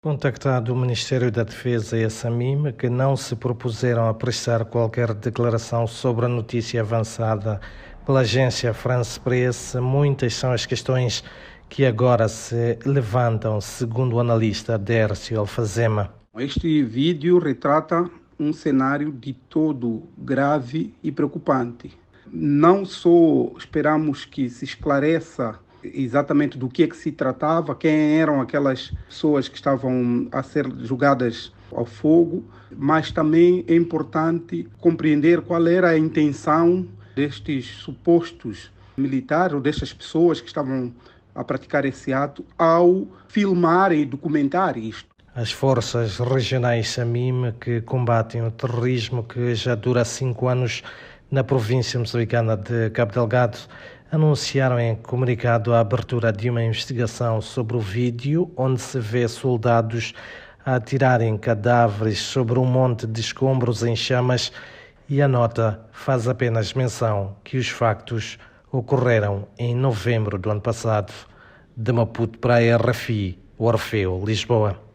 Contactado o Ministério da Defesa e a SAMIM, que não se propuseram a prestar qualquer declaração sobre a notícia avançada pela agência France Press, muitas são as questões que agora se levantam, segundo o analista Dércio Alfazema. Este vídeo retrata um cenário de todo grave e preocupante. Não só esperamos que se esclareça exatamente do que se tratava, quem eram aquelas pessoas que estavam a ser julgadas ao fogo, mas também é importante compreender qual era a intenção destes supostos militares ou destas pessoas que estavam a praticar esse ato ao filmar e documentar isto. As forças regionais SAMIM, que combatem o terrorismo que já dura 5 anos na província moçambicana de Cabo Delgado, anunciaram em comunicado a abertura de uma investigação sobre o vídeo onde se vê soldados a atirarem cadáveres sobre um monte de escombros em chamas, e a nota faz apenas menção que os factos ocorreram em novembro do ano passado. De Maputo para a RFI, Orfeu, Lisboa.